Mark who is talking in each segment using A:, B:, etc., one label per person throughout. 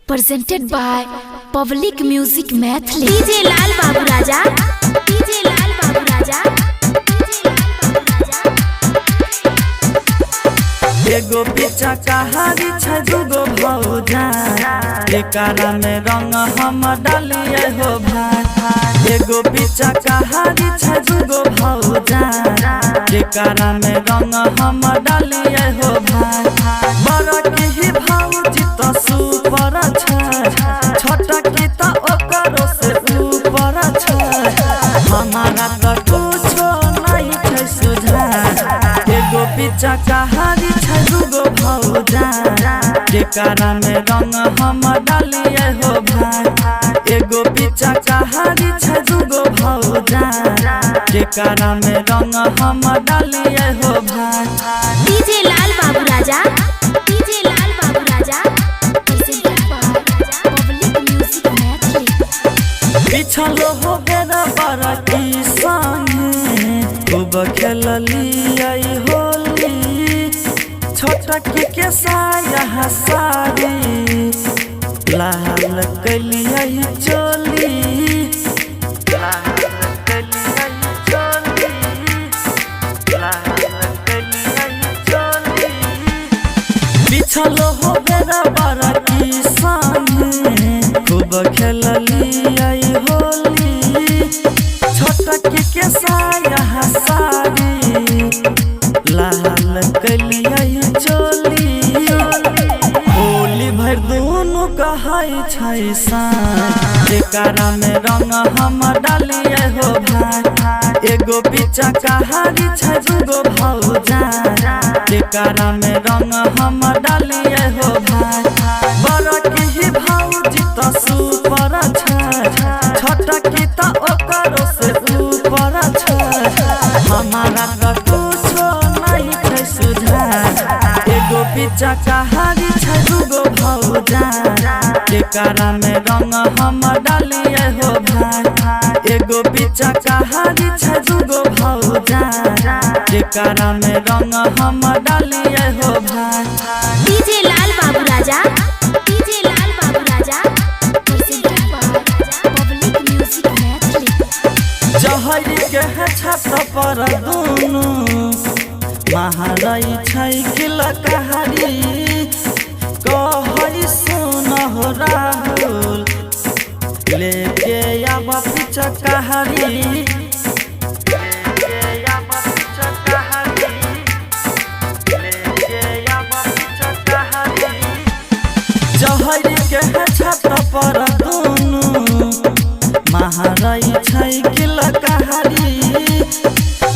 A: presented by Public Music Mathli.
B: DJ लाल बाबू राजा, DJ लाल बाबू राजा,
C: एगो पीछा कहारी छ दुगो भौजा एकरा में रंग हम डालिए हो भाई। एगो पीछा कहारी छ दुगो भौजा एकरा में रंग हम डालिए हो भाई। बड़ा की भौजी तो सुपर छ छोटा की तो ओकरो से ऊपर छ हमारा तो कुछो नहीं छै सुझाव। एगो पीछा कहारी छ दुगो भौजा एकरा में रंग हम डालिए हो भाई। एगो पीछा कहारी छ दुगो भौजा एकरा में रंग हम डालिए हो भाई।
B: DJ लाल बाबू राजा, DJ लाल बाबू राजा,
A: Presented by Public Music Mathli.
C: पिछल हो गेरा बड़ा की संगे खूब खेललिए होली। छोटा के साया सारी लाल कलिए चोली, लाल कलिए चोली, लाल कलिए चोली। पिछल हो गेरा बड़ा की संगे खूब खेललिए होली। छोटा के साया सारी लाल कलिए चोली। होली भर दोनों कहै छै सान एकरा में रंग हम डालिए हो भाई। एगो पीछा कहारी छ दुगो भौजा एकरा में रंग हम डालिए हो भाई। बड़ा की भौजी तो सुपर छ छोटा की तो ओकरो से ऊपर छ हमारा तो कुछो नहीं छै सुझाव। एगो पीछा कहारी छ दुगो भौजा एकरा में रंग हम डालिए हो भाई। एगो पीछा कहारी छ दुगो भौजा एकरा में रंग हम डालिए हो भाई।
B: DJ लाल बाबू राजा, DJ लाल बाबू राजा,
A: Presented by Public Music Mathli.
C: जहरी के छत पर दुनु महाराई छै किल कहारी। कहै सुन हो राहुल लेके आब पीछा कहारी, लेके आब पीछा कहारी, लेके आब पीछा कहारी। जहरी के छत पर दुनु महाराई छै किल कहारी।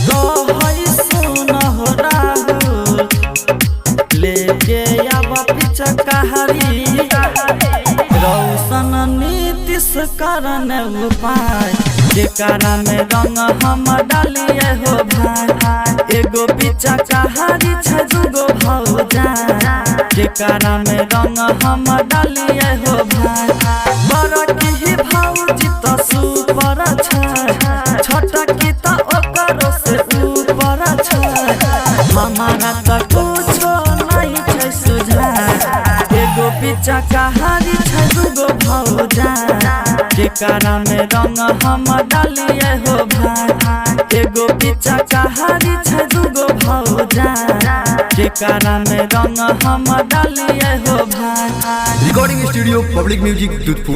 C: कहै सुन हो राहुल लेके आब पीछा कहारी। रौशन नीतीश करन उपाय एकरा में रंग हम डालिए हो भाई। एगो पीछा कहारी छ दुगो भौजा एकरा में रंग हम डालिए हो भाई। बड़ा की भौजी तो सुपर छ छोटा की तो ओकरो से ऊपर छ हमारा तो कुछो नहीं छै सुझाव। एगो पीछा कहारी छ दुगो भौजा एकरा में रंग हम डालिए हो भाई। एगो पीछा कहारी छ दुगो भौजा एकरा में रंग हम डालिए हो भाई।
D: Recording studio public music Dudhpur.